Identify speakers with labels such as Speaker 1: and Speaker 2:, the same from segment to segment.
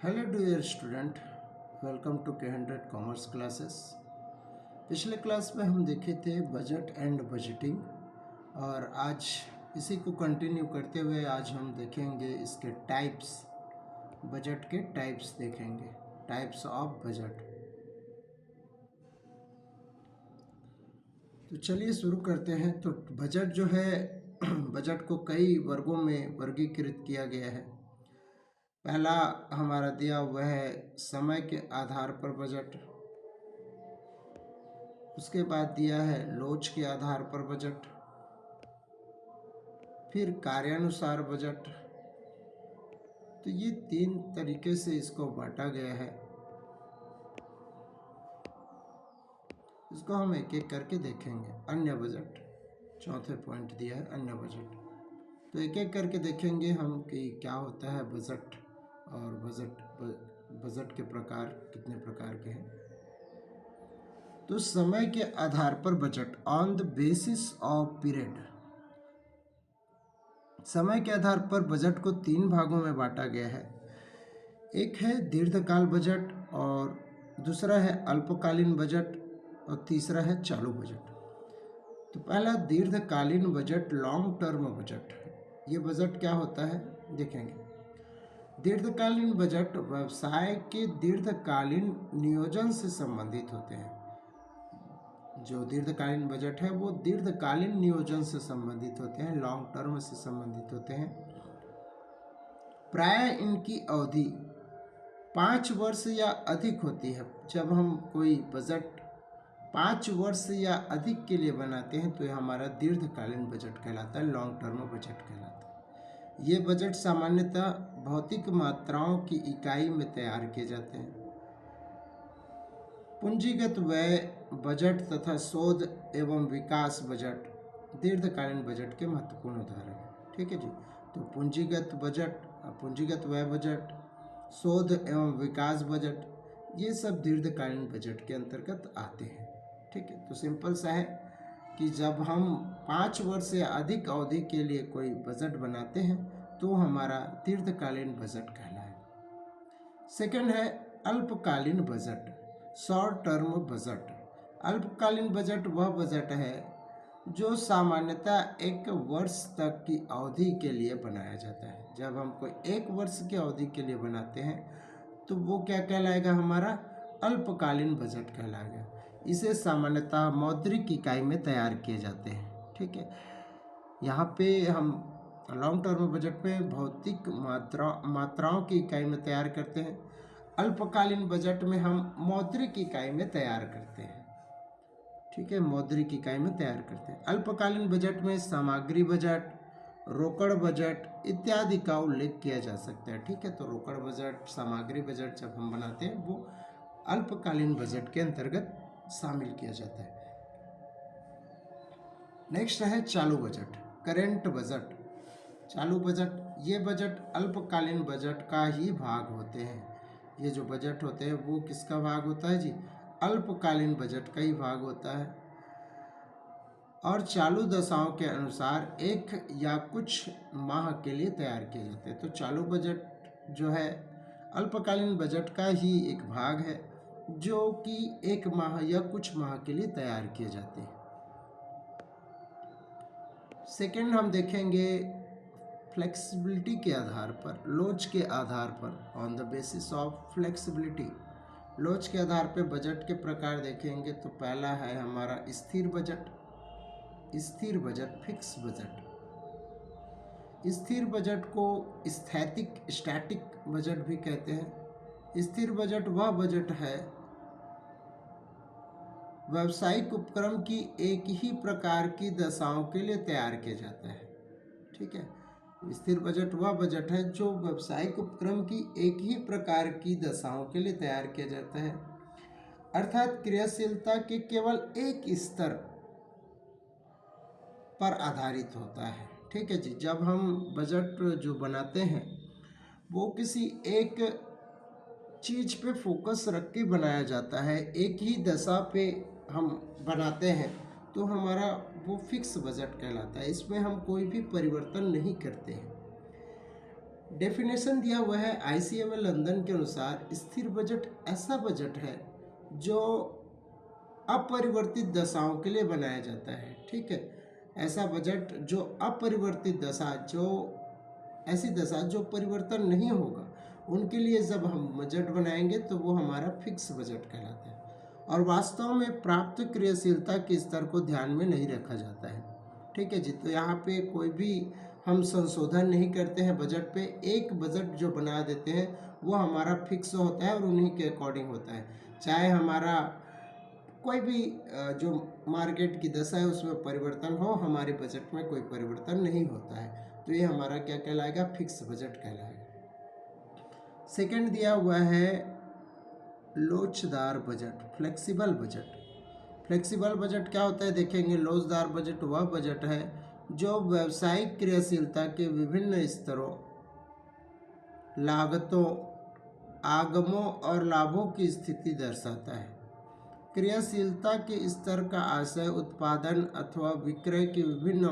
Speaker 1: Hello dear student, welcome to K100 commerce classes. पिछले class में हम देखे थे बजट एंड बजटिंग और आज इसी को कंटिन्यू करते हुए आज हम देखेंगे इसके टाइप्स, बजट के टाइप्स देखेंगे, टाइप्स ऑफ बजट। तो चलिए शुरू करते हैं। तो बजट जो है बजट को कई वर्गों में वर्गीकृत किया गया है। पहला हमारा दिया हुआ है समय के आधार पर बजट, उसके बाद दिया है लोच के आधार पर बजट, फिर कार्यानुसार बजट। तो ये तीन तरीके से इसको बांटा गया है। इसको हम एक एक करके देखेंगे। अन्य बजट, चौथे पॉइंट दिया है अन्य बजट। तो एक एक करके देखेंगे हम कि क्या होता है बजट और बजट के प्रकार कितने प्रकार के हैं। तो समय के आधार पर budget, on the basis of period. समय के आधार पर बजट को तीन भागों में बांटा गया है। एक है दीर्घकाल बजट और दूसरा है अल्पकालीन बजट और तीसरा है चालू बजट। तो पहला दीर्घकालीन बजट, लॉन्ग टर्म बजट। ये बजट क्या होता है देखेंगे। दीर्घकालीन बजट व्यवसाय के दीर्घकालीन नियोजन से संबंधित होते हैं। जो दीर्घकालीन बजट है वो दीर्घकालीन नियोजन से संबंधित होते हैं, लॉन्ग टर्म से संबंधित होते हैं। प्राय इनकी अवधि 5 वर्ष या अधिक होती है। जब हम कोई बजट 5 वर्ष या अधिक के लिए बनाते हैं तो ये हमारा दीर्घकालीन बजट कहलाता है, लॉन्ग टर्म बजट कहलाता है। ये बजट सामान्यतः भौतिक मात्राओं की इकाई में तैयार किए जाते हैं। पूंजीगत व्यय बजट तथा शोध एवं विकास बजट दीर्घकालीन बजट के महत्वपूर्ण उदाहरण हैं। ठीक है जी। तो पूंजीगत बजट, पूंजीगत व्यय बजट, शोध एवं विकास बजट, ये सब दीर्घकालीन बजट के अंतर्गत आते हैं। ठीक है। तो सिंपल सा है कि जब हम 5 वर्ष या अधिक अवधि के लिए कोई बजट बनाते हैं तो हमारा दीर्घकालीन बजट कहलाएगा। सेकंड है अल्पकालीन बजट, शॉर्ट टर्म बजट। अल्पकालीन बजट वह बजट है जो सामान्यतः 1 वर्ष तक की अवधि के लिए बनाया जाता है। जब हम कोई 1 वर्ष की अवधि के लिए बनाते हैं तो वो क्या कहलाएगा, हमारा अल्पकालीन बजट कहलाएगा। इसे सामान्यतः मौद्रिक इकाई में तैयार किए जाते हैं। ठीक है। यहाँ पे हम लॉन्ग टर्म बजट में भौतिक मात्राओं की इकाई में तैयार करते हैं। अल्पकालीन बजट में हम मौद्रिक इकाई में तैयार करते हैं। ठीक है, मौद्रिक इकाई में तैयार करते हैं। अल्पकालीन बजट में सामग्री बजट, रोकड़ बजट इत्यादि का उल्लेख किया जा सकता है। ठीक है। तो रोकड़ बजट, सामग्री बजट जब हम बनाते हैं वो अल्पकालीन बजट के अंतर्गत शामिल किया जाता है। नेक्स्ट है चालू बजट, करेंट बजट। चालू बजट, ये बजट अल्पकालीन बजट का ही भाग होते हैं। ये जो बजट होते हैं वो किसका भाग होता है जी, अल्पकालीन बजट का ही भाग होता है और चालू दशाओं के अनुसार 1 या कुछ माह के लिए तैयार किए जाते हैं। तो चालू बजट जो है अल्पकालीन बजट का ही एक भाग है जो कि 1 माह या कुछ माह के लिए तैयार किए जाते हैं। सेकेंड हम देखेंगे फ्लेक्सिबिलिटी के आधार पर, लोच के आधार पर, on the basis of flexibility. लोच के आधार पर बजट के प्रकार देखेंगे तो पहला है हमारा स्थिर बजट। स्थिर बजट, फिक्स बजट। स्थिर बजट को स्टैटिक बजट भी कहते हैं। स्थिर बजट वह बजट है व्यावसायिक उपक्रम की एक ही प्रकार की दशाओं के लिए तैयार किया जाता है। ठीक है। स्थिर बजट वह बजट है जो व्यावसायिक उपक्रम की एक ही प्रकार की दशाओं के लिए तैयार किया जाता है, अर्थात क्रियाशीलता के केवल एक स्तर पर आधारित होता है। ठीक है जी। जब हम बजट जो बनाते हैं वो किसी एक चीज पे फोकस रख के बनाया जाता है, एक ही दशा पे हम बनाते हैं तो हमारा वो फिक्स बजट कहलाता है। इसमें हम कोई भी परिवर्तन नहीं करते हैं। डेफिनेशन दिया हुआ है ICMA लंदन के अनुसार, स्थिर बजट ऐसा बजट है जो अपरिवर्तित दशाओं के लिए बनाया जाता है। ठीक है, ऐसा बजट जो अपरिवर्तित दशा, जो ऐसी दशा जो परिवर्तन नहीं होगा, उनके लिए जब हम बजट बनाएंगे तो वो हमारा फिक्स बजट कहलाता है और वास्तव में प्राप्त क्रियाशीलता के स्तर को ध्यान में नहीं रखा जाता है। ठीक है जी, तो यहाँ पे कोई भी हम संशोधन नहीं करते हैं बजट पे। एक बजट जो बना देते हैं वो हमारा फिक्स होता है और उन्हीं के अकॉर्डिंग होता है। चाहे हमारा कोई भी जो मार्केट की दशा है उसमें परिवर्तन हो, हमारे बजट में कोई परिवर्तन नहीं होता है, तो ये हमारा क्या कहलाएगा, फिक्स बजट कहलाएगा। सेकंड दिया हुआ है लोचदार budget, flexible budget. Flexible budget क्या होता है देखेंगे। लोचदार बजट वह बजट है जो व्यावसायिक क्रियाशीलता के विभिन्न स्तरों, लागतों, आगमों और लाभों की स्थिति दर्शाता है। क्रियाशीलता के स्तर का आशय उत्पादन अथवा विक्रय की विभिन्न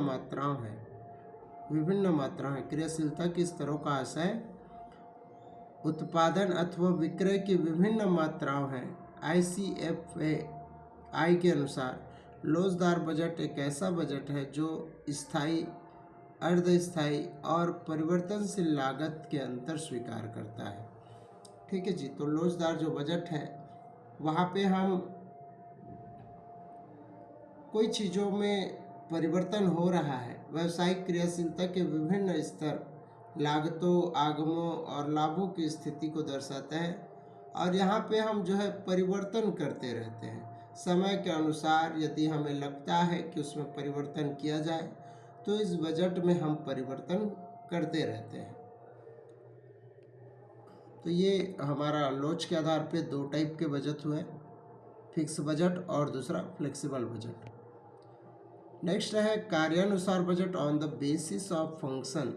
Speaker 1: मात्राएं क्रियाशीलता के स्तरों का आशय उत्पादन अथवा विक्रय की विभिन्न मात्राओं हैं। ICFA के अनुसार लोचदार बजट एक ऐसा बजट है जो स्थायी, अर्धस्थायी और परिवर्तनशील लागत के अंतर स्वीकार करता है। ठीक है जी, तो लोचदार जो बजट है वहाँ पे हम कोई चीज़ों में परिवर्तन हो रहा है, व्यावसायिक क्रियाशीलता के विभिन्न स्तर, लागतों, आगमों और लाभों की स्थिति को दर्शाता है और यहाँ पे हम जो है परिवर्तन करते रहते हैं समय के अनुसार। यदि हमें लगता है कि उसमें परिवर्तन किया जाए तो इस बजट में हम परिवर्तन करते रहते हैं। तो ये हमारा लोच के आधार पे दो टाइप के बजट हुए, फिक्स बजट और दूसरा फ्लेक्सिबल बजट। नेक्स्ट है कार्यानुसार budget on the basis of function.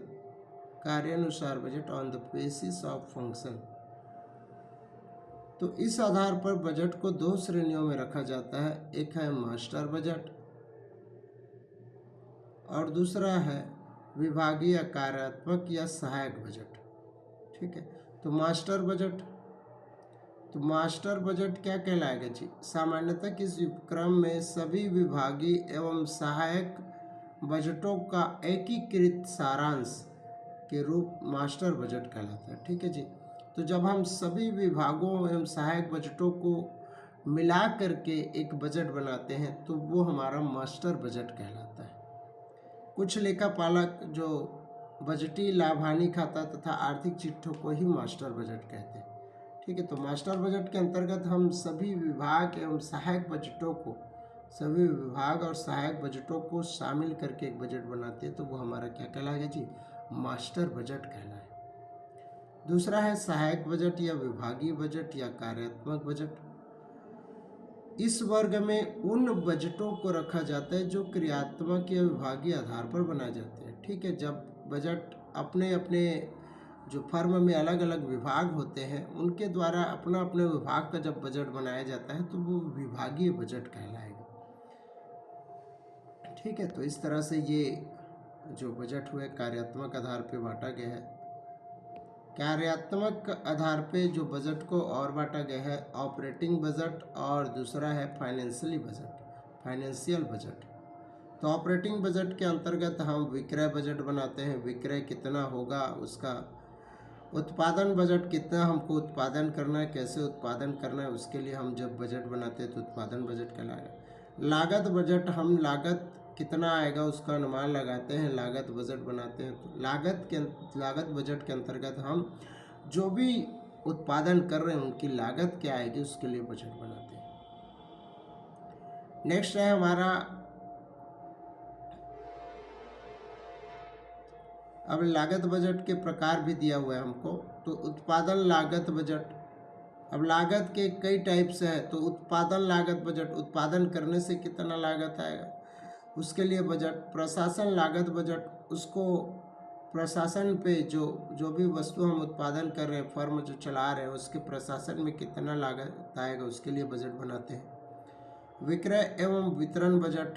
Speaker 1: कार्यानुसार budget on the basis of function. तो इस आधार पर बजट को दो श्रेणियों में रखा जाता है, एक है मास्टर बजट और दूसरा है विभागीय, कार्यात्मक या सहायक बजट। ठीक है, तो मास्टर बजट क्या कहलाएगा जी। सामान्यतः किस क्रम में सभी विभागीय एवं सहायक बजटों का एकीकृत सारांश के रूप मास्टर बजट कहलाता है। ठीक है जी, तो जब हम सभी विभागों एवं सहायक बजटों को मिला करके एक बजट बनाते हैं तो वो हमारा मास्टर बजट कहलाता है। कुछ लेखापालक जो बजटीय लाभ हानि खाता तथा आर्थिक चिट्ठों को ही मास्टर बजट कहते हैं। ठीक है, तो मास्टर बजट के अंतर्गत हम सभी विभाग एवं सहायक बजटों को शामिल करके एक बजट बनाते हैं, तो वो हमारा क्या कहलाएगा जी, मास्टर बजट कहलाए। दूसरा है सहायक बजट या विभागीय बजट या कार्यात्मक बजट। इस वर्ग में उन बजटों को रखा जाता है जो क्रियात्मक या विभागीय आधार पर बनाए जाते हैं। ठीक है, जब बजट अपने अपने जो फर्म में अलग अलग विभाग होते हैं उनके द्वारा अपना अपने विभाग का जब बजट बनाया जाता है तो वो विभागीय बजट कहलाएगा। ठीक है, तो इस तरह से ये जो बजट हुए कार्यात्मक आधार पे बांटा गया है। कार्यात्मक आधार पे जो बजट को और बांटा गया है ऑपरेटिंग बजट और दूसरा है फाइनेंशियल बजट। तो ऑपरेटिंग बजट के अंतर्गत हम विक्रय बजट बनाते हैं, विक्रय कितना होगा उसका। उत्पादन बजट, कितना हमको उत्पादन करना है, कैसे उत्पादन करना है, उसके लिए हम जब बजट बनाते हैं तो उत्पादन बजट कहलाएगा। लागत बजट, हम लागत कितना आएगा उसका अनुमान लगाते हैं, लागत बजट बनाते हैं। तो लागत बजट के अंतर्गत हम जो भी उत्पादन कर रहे हैं उनकी लागत क्या आएगी उसके लिए बजट बनाते हैं। नेक्स्ट है हमारा, अब लागत बजट के प्रकार भी दिया हुआ है हमको। तो उत्पादन लागत बजट, अब लागत के कई टाइप्स है। तो उत्पादन लागत बजट, उत्पादन करने से कितना लागत आएगा उसके लिए बजट। प्रशासन लागत बजट, उसको प्रशासन पे जो भी वस्तु हम उत्पादन कर रहे हैं, फर्म जो चला रहे हैं उसके प्रशासन में कितना लागत आएगा उसके लिए बजट बनाते हैं। विक्रय एवं वितरण बजट,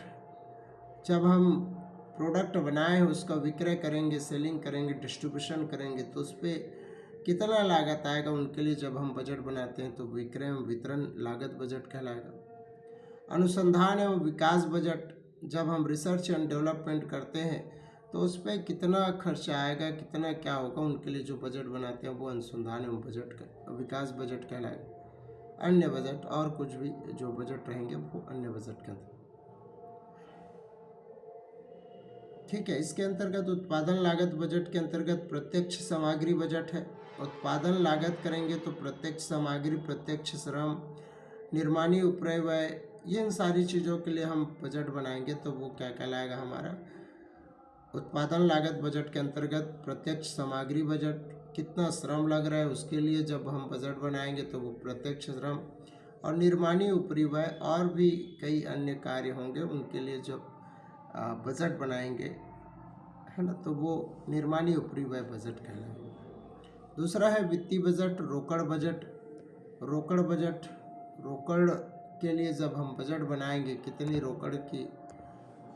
Speaker 1: जब हम प्रोडक्ट बनाए हैं उसका विक्रय करेंगे, सेलिंग करेंगे, डिस्ट्रीब्यूशन करेंगे, तो उस पर कितना लागत आएगा, उनके लिए जब हम बजट बनाते हैं तो विक्रय एवं वितरण लागत बजट कहलाएगा। अनुसंधान एवं विकास बजट, जब हम रिसर्च एंड डेवलपमेंट करते हैं तो उस पर कितना खर्चा आएगा, कितना क्या होगा, उनके लिए जो बजट बनाते हैं वो अनुसंधान एवं विकास बजट कहलाएगा। अन्य बजट और कुछ भी जो बजट रहेंगे वो अन्य बजट के अंदर, ठीक है। इसके अंतर्गत उत्पादन लागत बजट के अंतर्गत प्रत्यक्ष सामग्री बजट है। उत्पादन लागत करेंगे तो प्रत्यक्ष सामग्री, प्रत्यक्ष श्रम, निर्माणी उपरिव्यय व्यय, ये इन सारी चीज़ों के लिए हम बजट बनाएंगे तो वो क्या कहलाएगा हमारा उत्पादन लागत बजट के अंतर्गत प्रत्यक्ष सामग्री बजट। कितना श्रम लग रहा है उसके लिए जब हम बजट बनाएंगे तो वो प्रत्यक्ष श्रम, और निर्माणी उपरिव्यय और भी कई अन्य कार्य होंगे उनके लिए जब बजट बनाएंगे, है ना, तो वो निर्माणी उपरिव्यय बजट कहलाएगा। दूसरा है वित्तीय बजट, रोकड़ बजट। रोकड़ बजट, रोकड़ के लिए जब हम बजट बनाएंगे कितनी रोकड़ की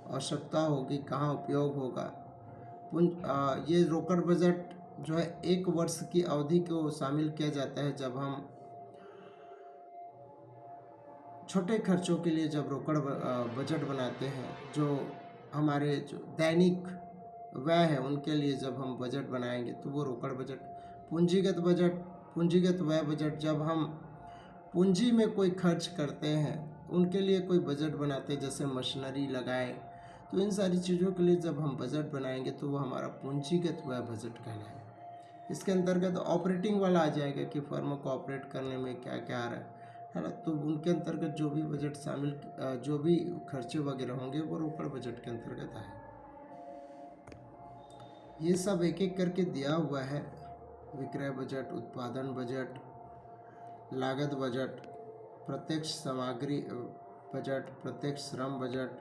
Speaker 1: आवश्यकता होगी, कहाँ उपयोग होगा, ये रोकड़ बजट जो है 1 वर्ष की अवधि को शामिल किया जाता है। जब हम छोटे खर्चों के लिए जब रोकड़ बजट बनाते हैं, जो हमारे जो दैनिक व्यय है उनके लिए जब हम बजट बनाएंगे तो वो रोकड़ बजट। पूंजीगत बजट, पूंजीगत व्यय बजट, जब हम पूंजी में कोई खर्च करते हैं उनके लिए कोई बजट बनाते हैं, जैसे मशीनरी लगाए, तो इन सारी चीज़ों के लिए जब हम बजट बनाएंगे तो वो हमारा पूंजीगत व्यय बजट कहलाएगा। इसके अंतर्गत ऑपरेटिंग वाला आ जाएगा कि फर्म को ऑपरेट करने में क्या क्या आ रहा है ना, तो उनके अंतर्गत जो भी बजट शामिल, जो भी खर्चे वगैरह होंगे वो रोकड़ बजट के अंतर्गत आए। ये सब एक एक करके दिया हुआ है। विक्रय बजट, उत्पादन बजट, लागत बजट, प्रत्यक्ष सामग्री बजट, प्रत्यक्ष श्रम बजट,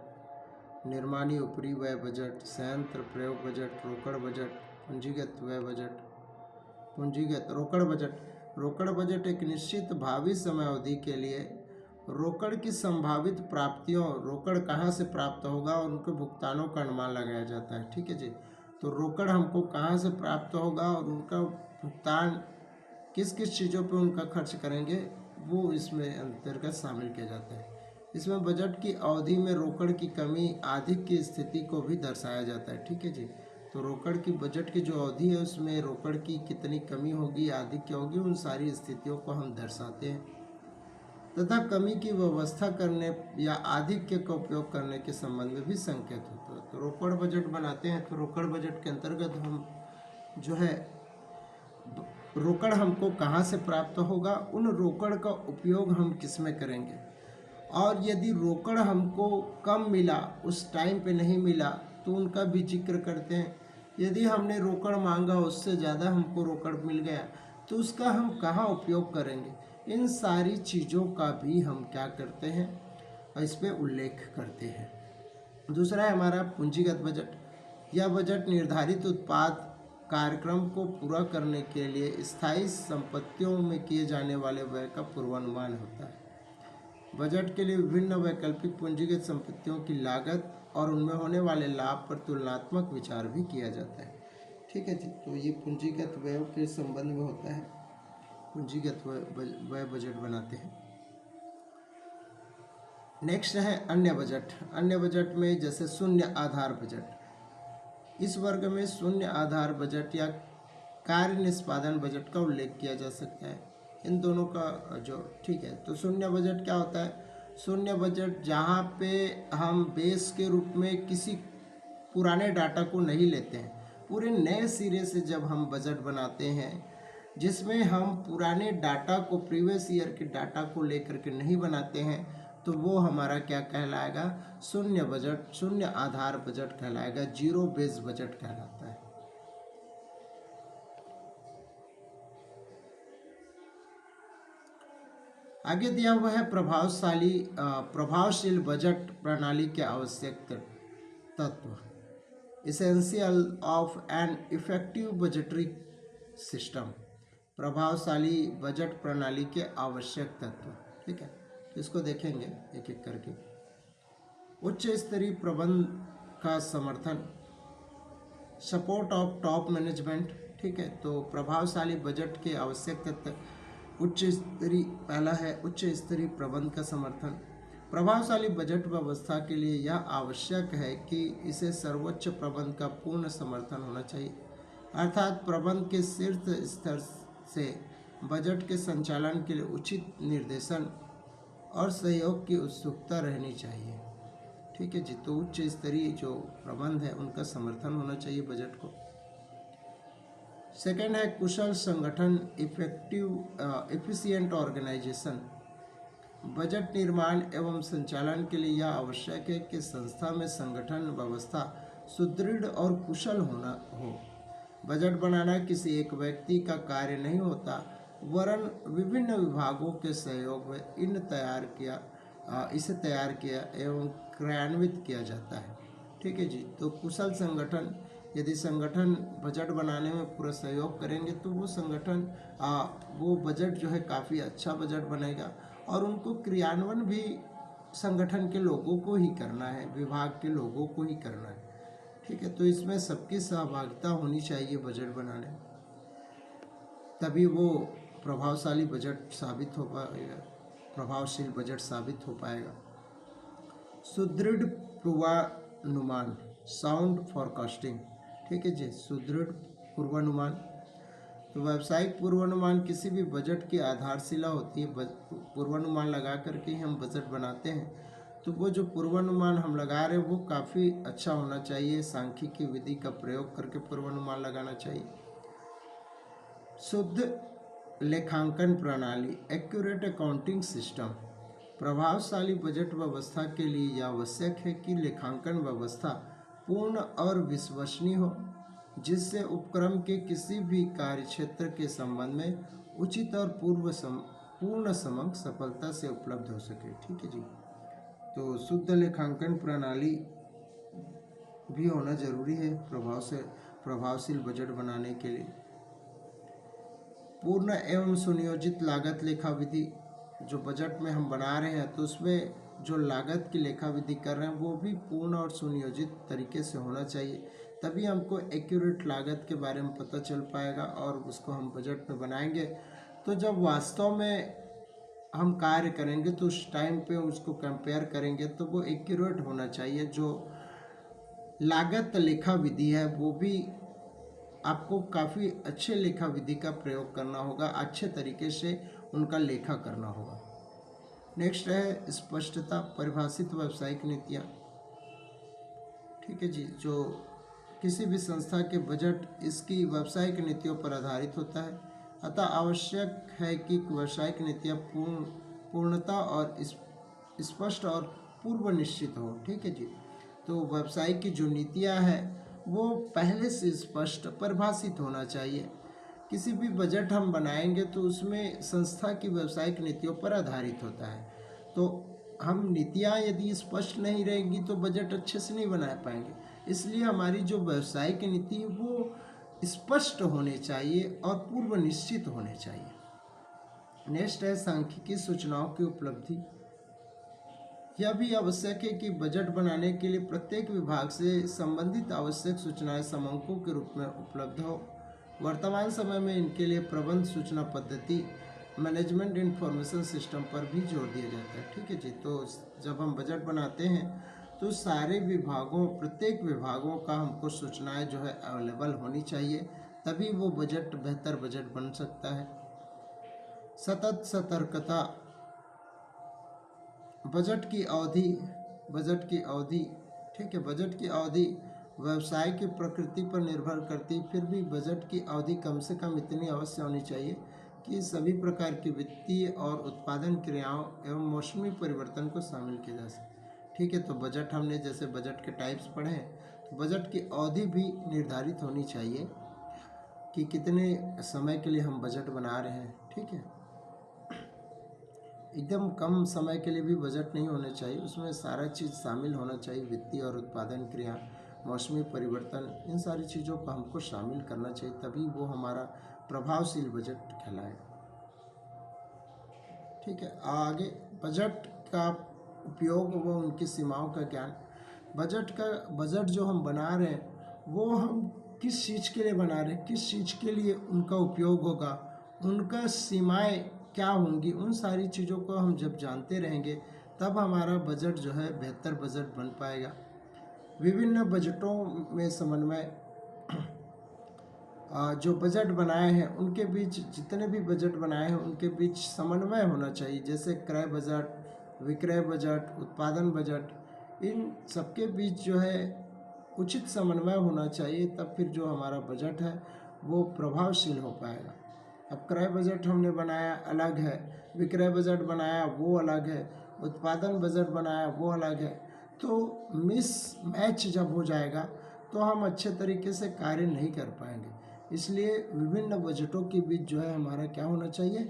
Speaker 1: निर्माणी उपरिव्यय बजट, संयंत्र प्रयोग बजट, रोकड़ बजट, पूंजीगत व्यय बजट, पूंजीगत रोकड़ बजट। रोकड़ बजट एक निश्चित भावी समय अवधि के लिए रोकड़ की संभावित प्राप्तियों, रोकड़ कहाँ से प्राप्त होगा और उनके भुगतानों का अनुमान लगाया जाता है, ठीक है जी। तो रोकड़ हमको कहाँ से प्राप्त होगा और उनका भुगतान किस किस चीज़ों पे उनका खर्च करेंगे वो इसमें अंतर्गत शामिल किया जाता है। इसमें बजट की अवधि में रोकड़ की कमी, अधिक की स्थिति को भी दर्शाया जाता है, ठीक है जी। तो रोकड़ की बजट की जो अवधि है उसमें रोकड़ की कितनी कमी होगी, अधिक क्या होगी, उन सारी स्थितियों को हम दर्शाते हैं तथा कमी की व्यवस्था करने या आधिक्य का उपयोग करने के संबंध में भी संकेत होता है। तो रोकड़ बजट बनाते हैं तो रोकड़ बजट के अंतर्गत हम जो है रोकड़ हमको कहाँ से प्राप्त होगा, उन रोकड़ का उपयोग हम किस में करेंगे, और यदि रोकड़ हमको कम मिला, उस टाइम पे नहीं मिला, तो उनका भी जिक्र करते हैं। यदि हमने रोकड़ मांगा उससे ज़्यादा हमको रोकड़ मिल गया तो उसका हम कहाँ उपयोग करेंगे, इन सारी चीज़ों का भी हम क्या करते हैं और इस पर उल्लेख करते हैं। दूसरा है हमारा पूंजीगत बजट। यह बजट निर्धारित उत्पाद कार्यक्रम को पूरा करने के लिए स्थायी संपत्तियों में किए जाने वाले व्यय का पूर्वानुमान होता है। बजट के लिए विभिन्न वैकल्पिक पूंजीगत संपत्तियों की लागत और उनमें होने वाले लाभ पर तुलनात्मक विचार भी किया जाता है, ठीक है जी। तो ये पूंजीगत व्यय के संबंध में होता है, पूंजीगत व्यय बजट बनाते हैं। नेक्स्ट है अन्य बजट। अन्य बजट में जैसे शून्य आधार बजट, इस वर्ग में शून्य आधार बजट या कार्य निष्पादन बजट का उल्लेख किया जा सकता है। इन दोनों का जो, ठीक है। तो शून्य बजट क्या होता है, शून्य बजट जहाँ पे हम बेस के रूप में किसी पुराने डाटा को नहीं लेते हैं, पूरे नए सिरे से जब हम बजट बनाते हैं जिसमें हम पुराने डाटा को, प्रीवियस ईयर के डाटा को लेकर के नहीं बनाते हैं, तो वो हमारा क्या कहलाएगा, शून्य बजट, शून्य आधार बजट कहलाएगा, जीरो बेस बजट कहलाता है। आगे दिया हुआ है प्रभावशील बजट प्रणाली के आवश्यक तत्व, essential of an effective budgetary system. प्रभावशाली बजट प्रणाली के आवश्यक तत्व, ठीक है। इसको देखेंगे एक एक करके। उच्च स्तरीय प्रबंध का समर्थन, सपोर्ट ऑफ टॉप मैनेजमेंट। ठीक है, तो प्रभावशाली बजट के आवश्यक तत्व उच्च स्तरीय, पहला है उच्च स्तरीय प्रबंध का समर्थन। प्रभावशाली बजट व्यवस्था के लिए यह आवश्यक है कि इसे सर्वोच्च प्रबंध का पूर्ण समर्थन होना चाहिए, अर्थात प्रबंध के शीर्ष स्तर से बजट के संचालन के लिए उचित निर्देशन और सहयोग की उत्सुकता रहनी चाहिए। ठीक है जी, तो उच्च स्तरीय जो प्रबंध है उनका समर्थन होना चाहिए बजट को। सेकेंड है कुशल संगठन, एफिशिएंट ऑर्गेनाइजेशन। बजट निर्माण एवं संचालन के लिए यह आवश्यक है कि संस्था में संगठन व्यवस्था सुदृढ़ और कुशल होना हो। बजट बनाना किसी एक व्यक्ति का कार्य नहीं होता, वरन विभिन्न विभागों के सहयोग में इसे तैयार किया एवं क्रियान्वित किया जाता है। ठीक है जी, तो कुशल संगठन, यदि संगठन बजट बनाने में पूरा सहयोग करेंगे तो वो संगठन वो बजट जो है काफ़ी अच्छा बजट बनेगा, और उनको क्रियान्वयन भी संगठन के लोगों को ही करना है, विभाग के लोगों को ही करना है। ठीक है, तो इसमें सबकी सहभागिता होनी चाहिए बजट बनाने में, तभी वो प्रभावशाली बजट साबित हो पाएगा, प्रभावशील बजट साबित हो पाएगा। सुदृढ़ पूर्वानुमान, साउंड फॉरकास्टिंग। ठीक है जी, सुदृढ़ पूर्वानुमान, तो व्यावसायिक पूर्वानुमान किसी भी बजट की आधारशिला होती है। पूर्वानुमान लगा करके हम बजट बनाते हैं, तो वो जो पूर्वानुमान हम लगा रहे हैं वो काफ़ी अच्छा होना चाहिए, सांख्यिकी विधि का प्रयोग करके पूर्वानुमान लगाना चाहिए। शुद्ध लेखांकन प्रणाली, एक्यूरेट अकाउंटिंग सिस्टम। प्रभावशाली बजट व्यवस्था के लिए यह आवश्यक है कि लेखांकन व्यवस्था पूर्ण और विश्वसनीय हो, जिससे उपक्रम के किसी भी कार्यक्षेत्र के संबंध में उचित और पूर्ण समग्र सफलता से उपलब्ध हो सके। ठीक है जी, तो शुद्ध लेखांकन प्रणाली भी होना जरूरी है प्रभावशील बजट बनाने के लिए। पूर्ण एवं सुनियोजित लागत लेखा विधि, जो बजट में हम बना रहे हैं तो उसमें जो लागत की लेखा विधि कर रहे हैं वो भी पूर्ण और सुनियोजित तरीके से होना चाहिए, तभी हमको एक्यूरेट लागत के बारे में पता चल पाएगा और उसको हम बजट में बनाएंगे। तो जब वास्तव में हम कार्य करेंगे तो उस टाइम पे उसको कंपेयर करेंगे तो वो एक्यूरेट होना चाहिए। जो लागत लेखा विधि है वो भी आपको काफ़ी अच्छे लेखा विधि का प्रयोग करना होगा, अच्छे तरीके से उनका लेखा करना होगा। नेक्स्ट है स्पष्टता, परिभाषित व्यावसायिक नीतियाँ। ठीक है जी, जो किसी भी संस्था के बजट इसकी व्यावसायिक नीतियों पर आधारित होता है, अतः आवश्यक है कि व्यावसायिक नीतियाँ पूर्णता और स्पष्ट और पूर्व निश्चित हो। ठीक है जी, तो व्यवसाय की जो नीतियाँ हैं वो पहले से स्पष्ट परिभाषित होना चाहिए। किसी भी बजट हम बनाएंगे तो उसमें संस्था की व्यावसायिक नीतियों पर आधारित होता है, तो हम नीतियाँ यदि स्पष्ट नहीं रहेंगी तो बजट अच्छे से नहीं बना पाएंगे। इसलिए हमारी जो व्यावसायिक नीति है वो स्पष्ट होने चाहिए और पूर्व निश्चित होने चाहिए। नेक्स्ट है सांख्यिकी सूचनाओं की उपलब्धि। यह भी आवश्यक है कि बजट बनाने के लिए प्रत्येक विभाग से संबंधित आवश्यक सूचनाएं समंकों के रूप में उपलब्ध हो। वर्तमान समय में इनके लिए प्रबंध सूचना पद्धति, मैनेजमेंट इंफॉर्मेशन सिस्टम पर भी जोर दिया जाता है। ठीक है जी, तो जब हम बजट बनाते हैं तो सारे विभागों, प्रत्येक विभागों का हमको सूचनाएं जो है अवेलेबल होनी चाहिए, तभी वो बजट बेहतर बजट बन सकता है। सतत सतर्कता, बजट की अवधि। ठीक है, बजट की अवधि व्यवसाय की प्रकृति पर निर्भर करती है, फिर भी बजट की अवधि कम से कम इतनी अवश्य होनी चाहिए कि सभी प्रकार की वित्तीय और उत्पादन क्रियाओं एवं मौसमी परिवर्तन को शामिल किया जा सके। ठीक है, तो बजट हमने जैसे बजट के टाइप्स पढ़े हैं, तो बजट की अवधि भी निर्धारित होनी चाहिए कि कितने समय के लिए हम बजट बना रहे हैं। ठीक है, एकदम कम समय के लिए भी बजट नहीं होना चाहिए, उसमें सारा चीज़ शामिल होना चाहिए, वित्तीय और उत्पादन क्रिया, मौसमी परिवर्तन, इन सारी चीज़ों को हमको शामिल करना चाहिए, तभी वो हमारा प्रभावशील बजट कहलाएगा। ठीक है, आगे बजट का उपयोग व उनकी सीमाओं का ज्ञान। बजट जो हम बना रहे हैं वो हम किस चीज़ के लिए बना रहे हैं, किस चीज़ के लिए उनका उपयोग होगा, उनका सीमाएं क्या होंगी, उन सारी चीज़ों को हम जब जानते रहेंगे तब हमारा बजट जो है बेहतर बजट बन पाएगा। विभिन्न बजटों में समन्वय, जो बजट बनाए हैं उनके बीच, जितने भी बजट बनाए हैं उनके बीच समन्वय होना चाहिए। जैसे क्रय बजट, विक्रय बजट, उत्पादन बजट, इन सबके बीच जो है उचित समन्वय होना चाहिए, तब फिर जो हमारा बजट है वो प्रभावशील हो पाएगा। अब क्रय बजट हमने बनाया अलग है, विक्रय बजट बनाया वो अलग है, उत्पादन बजट बनाया वो अलग है, तो मिस मैच जब हो जाएगा तो हम अच्छे तरीके से कार्य नहीं कर पाएंगे। इसलिए विभिन्न बजटों के बीच जो है हमारा क्या होना चाहिए,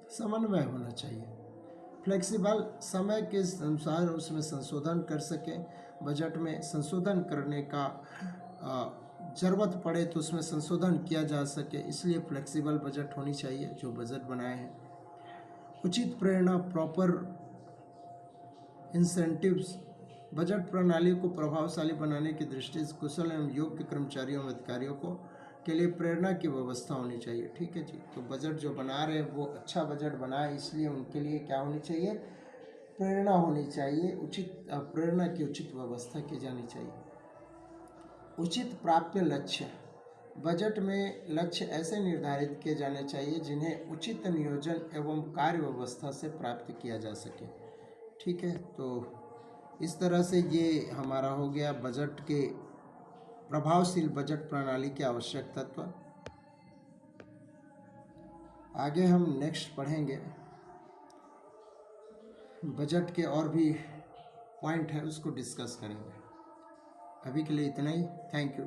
Speaker 1: समन्वय होना चाहिए। फ्लेक्सिबल, समय के अनुसार उसमें संशोधन कर सकें, बजट में संशोधन करने का ज़रूरत पड़े तो उसमें संशोधन किया जा सके, इसलिए फ्लेक्सिबल बजट होनी चाहिए जो बजट बनाए हैं। उचित प्रेरणा, प्रॉपर इंसेंटिव्स, बजट प्रणाली को प्रभावशाली बनाने की दृष्टि से कुशल एवं योग्य कर्मचारियों एवं अधिकारियों को के लिए प्रेरणा की व्यवस्था होनी चाहिए। ठीक है जी, तो बजट जो बना रहे हैं वो अच्छा बजट बनाए, इसलिए उनके लिए क्या होनी चाहिए, प्रेरणा होनी चाहिए, उचित प्रेरणा की उचित व्यवस्था की जानी चाहिए। उचित प्राप्य लक्ष्य, बजट में लक्ष्य ऐसे निर्धारित किए जाने चाहिए जिन्हें उचित नियोजन एवं कार्य व्यवस्था से प्राप्त किया जा सके। ठीक है, तो इस तरह से ये हमारा हो गया बजट के, प्रभावशील बजट प्रणाली के आवश्यक तत्व। आगे हम नेक्स्ट पढ़ेंगे बजट के और भी पॉइंट है उसको डिस्कस करेंगे। अभी के लिए इतना ही, थैंक यू।